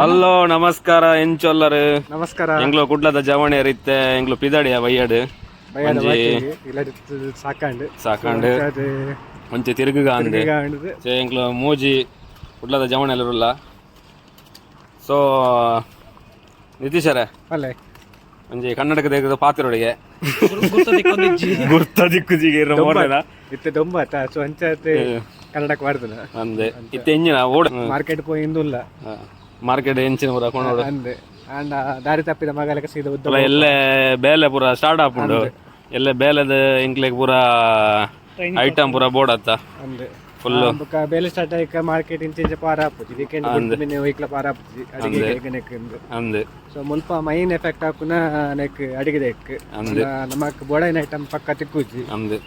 hello ನಮಸ್ಕಾರ ಎಂಚೊಲ್ಲರು ನಮಸ್ಕಾರ ಎಂಗ್ಲು ಕುಡ್ಲದ ಜವಣೆ ಇರುತ್ತೆ ಎಂಗ್ಲು ಪಿದಾಡಿಯ ಬಯ್ಯಾಡು ಸಾಕಾಂಡು ಒಂಚೆ ತಿರುಗುಗ ಅಂದೆ ಎಂಗ್ಲು ಮೂಜಿ ಕುಡ್ಲದ ಜವಣೆ ಇರಲ್ಲ ಸೊ ನಿತೀಶರೇ ಅಲ್ಲೇ ಒಂಜಿ ಕನ್ನಡಕ ತೆಗೆದು ಪಾತ್ರೊಳಗೆ ಗುರ್ತ ದಿಕ್ಕುಜಿಗೆ ಇತ್ತೆ ದೊಂಬತ್ತ ಸೊ ಅಂಚತೆ ಕನ್ನಡಕ್ಕೆ ಮಾಡ್ದನ ಅಂದೆ ಇತ್ತೆ ಎಂಜಿನ ಓಡ ಮಾರ್ಕೆಟ್ ಪೋಯಿ ಇಂದುಲ್ಲ ಮಾರ್ಕೆಟ್ ಎಂಚಿನ ಪೂರ ಕೊಂಡೋಡು ಅಂದೆ ಅಂಡ ದಾರಿ ತಪ್ಪಿದ ಮಗಲಕ್ಕೆ ಸೀದಾ ಉದ್ದ ಎಲ್ಲೇ ಬೇಲೆ ಪೂರ ಸ್ಟಾರ್ಟ್ ಆಪುಂಡು ಎಲ್ಲೇ ಬೇಲೆದ ಇಂಕ್ಲೆಗ್ ಪೂರ ಐಟಮ್ ಪೂರ ಬೋಡತ್ತ ಅಂದೆ ಫುಲ್ ಬೇಲೆ ಸ್ಟಾರ್ಟ್ ಆಯ್ಕ ಮಾರ್ಕೆಟ್ ಇಂಚೆ ಪಾರ ಆಪುಜಿ ವೀಕೆಂಡ್ ಮಿನ್ನೆ ಒಯ್ಕ್ಲ ಪಾರ ಆಪುಜಿ ಅಡಿಗೆ ನೆಕ್ ಅಂದೆ ಸೊ ಮುಲ್ಪ ಮೈನ್ ಎಫೆಕ್ಟ್ ಆಪುನ ನೆಕ್ ಅಡಿಗೆ ನೆಕ್ ನಮಕ್ ಬೋಡೈನ ಐಟಮ್ ಪಕ್ಕ ತಿಕ್ಕುಜಿ ಅಂದೆ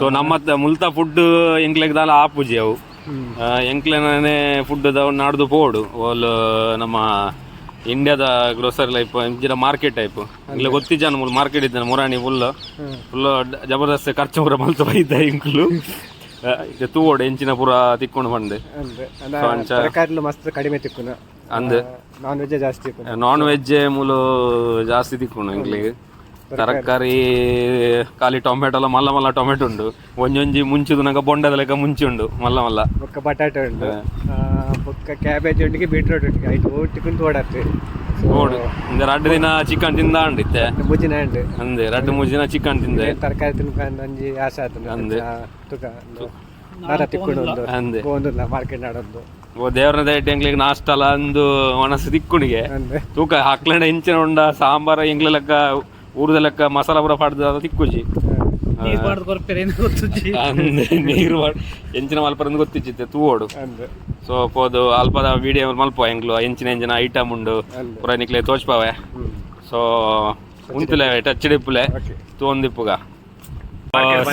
ಸೊ ನಮ್ಮ ಮುಲ್ತ ಫುಡ್ ಎಂಕ್ಲೆಗ್ ದಾಲ ಆಪುಜಿ ಅವು ಎಂಕ್ಲೆನೇ ಫುಡ್ ನಾಡ್ದು ಪೋಡು ಓಲ್ ನಮ್ಮ ಇಂಡಿಯಾದ ಗ್ರೋಸರಿ ಲೈಫ್ ಇಂಚಿನ ಮಾರ್ಕೆಟ್ ಟೈಪ್ ಇಲ್ಲ ಗೊತ್ತಿದ್ದಾನ ಮೂಲ ಮಾರ್ಕೆಟ್ ಇದ್ದಾನೆ ಮುರಾಣಿ ಫುಲ್ ಜಬರ್ದಸ್ತ್ ಖರ್ಚು ಪೂರ ಮಲ್ತು ಬೈದ ಇಂಕ್ಲು ತೂವೋಡು ಎಂಚಿನ ಪೂರ ತಿಕ್ಕೊಂಡು ಬಂದೆ ತರಕಾರಿ ಮಸ್ತ್ ಕಡಿಮೆ ತಿಕ್ಕುನ ಅಂದೆ ನಾನ್ ವೆಜ್ ಜಾಸ್ತಿ ನಾನ್ ವೆಜ್ ಮೂಲು ಜಾಸ್ತಿ ತಿಕ್ಕೊಂಡು ಎಂಕ್ಲಿಗೆ ತರಕಾರಿ ಖಾಲಿ ಟೊಮೆಟೊ ಎಲ್ಲ ಮಲ್ಲ ಮಲ್ಲ ಟೊಮೆಟೊ ಉಂಡು ಒಂಜೊಂಜಿ ಮುಂಚಿದು ನಂಗೆ ಬೊಂಡದ ಲೆಕ್ಕ ಮುಂಚಿ ಉಂಡು ಮಲ್ಲ ಮಲ್ಲ ಬೊಕ್ಕ ಬಟಾಟೆ ಉಂಡು ಬೊಕ್ಕ ಕ್ಯಾಬೇಜ್ ಉಂಡಿಗೆ ಬೀಟ್ರೋಟ್ ಉಂಡಿಗೆ ಐದು ಓಟಿಕೊಂಡು ಓಡತ್ತೆ ನೋಡು ಇಂದ 2 ದಿನ ಚಿಕನ್ ತಿಂದ ಅಂಡಿತ್ತೆ ಮುಜಿನ ಉಂಡು ಅಂದೆ 2-3 ದಿನ ಚಿಕನ್ ತಿಂದೆ ತರಕಾರಿ ತಿನ್ಕೊಂಡು ಒಂಜಿ ಆಸೆ ಆತನು ಅಂದೆ ತುಕ ನಾರ ತಿಕ್ಕೊಂಡು ಅಂದೆ ಒಂದಿಲ್ಲ ಮಾರ್ಕೆಟ್ ನಾಡೊಂದು ಓ ದೇವ್ರನ ದಯಟೆ ಎಂಗ್ಲಿಗೆ ನಾಷ್ಟ ಅಲ್ಲ ಅಂದು ಮನಸ್ಸು ತಿಕ್ಕುಣಿಗೆ ತೂಕ ಹಾಕ್ಲಂಡ ಇಂಚಿನ ಉಂಡ ಸಾಂಬಾರ ಎಂಗ್ಲ ಲೆಕ್ಕ ಊರದ ಲೆಕ್ಕ ಮಸಾಲ ಪೂರ ಪಾಡ್ದ ತಿಕ್ಕುಜಿ ನೀರು ಎಂಚಿನ ಮಲ್ಪರಂದು ಗೊತ್ತಿಚ್ಚಿತ್ತೆ ತೂವೋಡು ಸೊ ಪೋದು ಅಲ್ಪದ ವಿಡಿಯೋ ಮಲ್ಪ ಎಂಗ್ಲು ಎಂಚಿನ ಐಟಮ್ ಉಂಡು ಪೂರ ನಿಕ್ಲೆ ತೋಚ್ಪಾವೆ ಸೊ ಉಂತುಲೆ ಟಚ್ ಡಿಪ್ಪುಲೆ ತೂಂದಿಪ್ಪುಗ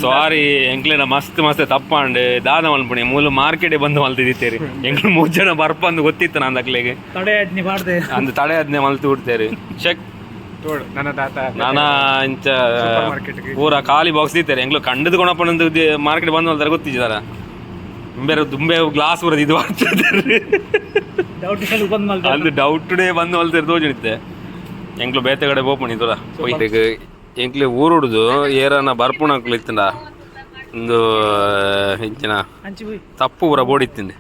ಸಾರಿ ಎಂಕ್ಲೆನ ಮಸ್ತ್ ತಪ್ಪಂಡು ದಾದ ಮಲ್ಪುಣಿ ಮೂಲ ಮಾರ್ಕೆಟ್ ಬಂದು ಮಲ್ತಿದ್ದೀರಿ ಎಂಗ್ಲು 3 ಜನ ಬರ್ಪಂದು ಗೊತ್ತಿತ್ತು ನಾನು ಅಕ್ಲೆಗೆ ಅಂದ್ ತಡೆ ಆದ್ನೆ ಮಲ್ತು ಬಿಡ್ತೇರಿ ಚೆಕ್ ನಾನಾ ಇಂಚ ಪೂರ ಖಾಲಿ ಬಾಕ್ಸ್ ದಿತ್ತೇರಿ ಎಂಗ್ಲು ಕಂಡದ ಕೊಣಪ್ಪನಂದು ಮಾರ್ಕೆಟ್ ಬಂದು ಮಲ್ತಾರೆ ಗೊತ್ತಿದ್ದಾರ ದುಂಬೆ ಗ್ಲಾಸ್ ಬರೋದು ಇದು ಅದು ಡೌಟ್ ಟುಡೇ ಬಂದು ಮಲ್ತಾರೆ ತೋಜಣಿತ್ತೆ ಎಂಗ್ಲು ಬೇತೆ ಕಡೆ ಬೋಪಣಿ ತೋರ ಎಂಕ್ಲಿ ಊರುಡ್ದು ಏರನ ಬರ್ಪುಣಕ್ಲು ಇತ್ತಂಡ ಒಂದು ಇಂಚಿನ ತಪ್ಪು ಪೂರ ಬೋಡಿತ್ತಿಂದೆ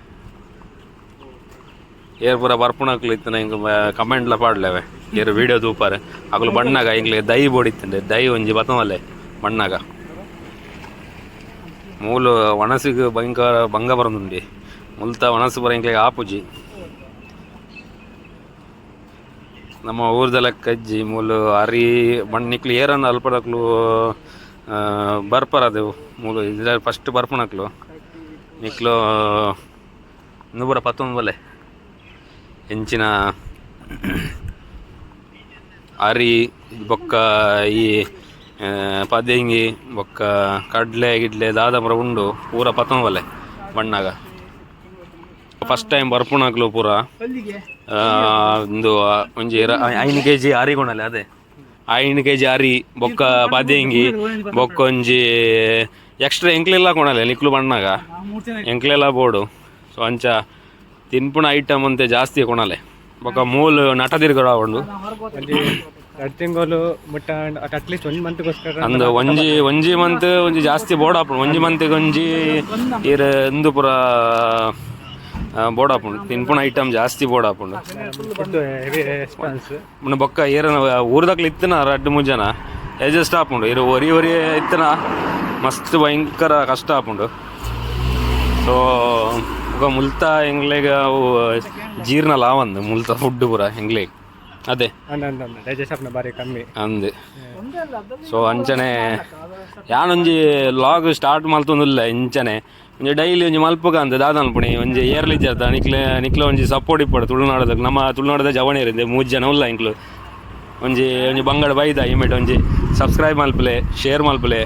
ಏರ್ ಪೂರ ಬರ್ಪುಣಕ್ಲು ಇತ್ತನ ಹಿಂಗೆ ಕಮೆಂಟ್ಲ ಪಾಡ್ಲೇವೆ ಏರು ವೀಡಿಯೋ ತೂಪಾರೆ ಅಗ್ಲು ಬಣ್ಣಾಗ ಹಿಂಗ್ಲಿ ದೈ ಬೋಡಿತ್ತಂಡೆ ದೈ ಒಂಜಿ ಬತ್ತಮಲ್ಲೆ ಬಣ್ಣಾಗ ಮೂಲು ಒಣಸಿಗೆ ಭಯಂಕರ ಭಂಗ ಬರೋದುಂಡಿ ಮುಲ್ತ ಒಣಸು ಬರ ಹಿಂಗ್ಲಿಗೆ ಆಪುಜಿ ನಮ್ಮ ಊರ್ದೆಲ್ಲ ಕಜ್ಜಿ ಮೂಲು ಅರಿ ಬಣ್ಣಿಕ್ಲು ಏರನ್ನು ಅಲ್ಪಡಕ್ಲು ಬರ್ಪರದೆವು ಮೂಲು ಇದ್ರ ಫಸ್ಟ್ ಬರ್ಪಣಕ್ಲು ನಿಕ್ಲು 119 ಬಲೆ ಹೆಂಚಿನ ಅರಿ ಬೊಕ್ಕ ಈ ಪದ್ಯಂಗಿ ಬೊಕ್ಕ ಕಡ್ಲೆ ಗಿಡ್ಲೆ ದಾದ ಪೂರ ಉಂಡು ಪೂರ 19 ಬಲೆ ಬಣ್ಣಾಗ ಫಸ್ಟ್ ಟೈಮ್ ಬರ್ಪುಣಕ್ಲು ಪೂರ ಒಂದು ಒಂಜಿ 5 kg ಅರಿ ಕೊಣಲೆ ಅದೇ 5 kg ಅರಿ ಬೊಕ್ಕ ಪದ್ಯಂಗಿ ಬೊಕ್ಕ ಒಂಜಿ ಎಕ್ಸ್ಟ್ರಾ ಎಂಕ್ಲೆಲ್ಲ ಕೊಣಲೆ ನಿಕ್ಲು ಬಣ್ಣಾಗ ಎಂಕ್ಲೆಲ್ಲ ಬೋಡು ಸೊ ಅಂಚ ತಿನ್ಪುಣ ಐಟಮ್ ಅಂತೆ ಜಾಸ್ತಿ ಕೊಣಲೆ ಬೊಕ್ಕ ಮೂಲು ನಟ ತಿರ್ಗಡ ಉಂಡು ತಿಂಗಳು ಮುಟ್ಟ ಅಟ್ಲೀಸ್ಟ್ 1 ಮಂತ್ಗೋಸ್ಕರ ಅಂದು ಒಂಜಿ ಮಂತ್ ಒಂಜಿ ಜಾಸ್ತಿ ಬೋರ್ಡ್ ಹಾಪುಂಡು 1 ಮಂತಿಗೆ ಒಂಜಿ ಇರ್ ಇಂದು ಪೂರ ಬೋರ್ಡ್ ಹಾಪುಂಡು ತಿನ್ಪುಣ ಐಟಮ್ ಜಾಸ್ತಿ ಬೋರ್ಡ್ ಹಾಪುಂಡು ಬೊಕ್ಕ ಏರನ ಊರ್ದಕ್ಲು ಇತ್ತನ 2-3 ಜನ ಅಡ್ಜಸ್ಟ್ ಹಾಪುಂಡು ಇರು ಒರಿ ಇತ್ತನ ಮಸ್ತ್ ಭಯಂಕರ ಕಷ್ಟ ಹಾಪುಂಡು ಸೊ ಈಗ ಮುಲ್ತ ಎಂಗ್ಲೆಗ ಅವು ಜೀರ್ಣ ಲಾವಂದು ಮುಲ್ತ ಫುಡ್ ಪೂರ ಎಂಗ್ಲೆಗ್ ಅದೇ ಬಾರಿ ಕಮ್ಮಿ ಅಂದೆ ಸೊ ಅಂಚನೆ ಯಾನೊಂಜಿ ಲಾಗ್ ಸ್ಟಾರ್ಟ್ ಮಲ್ತೊಂದಿಲ್ಲ ಇಂಚನೆ ಒಂಜಿ ಡೈಲಿ ಒಂಜಿ ಮಲ್ಪಗ ಅಂತ ದಾದ ಅನ್ಪುಣಿ ಒಂಜಿ ಏರ್ಲಿ ಜರ್ದ ನಿಕ್ಲೆ ಒಂಜಿ ಸಪೋರ್ಟ್ ಇಪ್ಪಡು ತುಳುನಾಡದಾಗ ನಮ್ಮ ತುಳುನಾಡದ ಜವಣಿ ಇರಿಂದ 3 ಜನ ಉಲ್ಲ ಇಂಕ್ಲು ಒಂಜಿ ಬಂಗಡ ಬೈದ ಇಮೇಟ್ ಒಂಜಿ ಸಬ್ಸ್ಕ್ರೈಬ್ ಮಲ್ಪಲೆ ಶೇರ್ ಮಲ್ಪಲೆ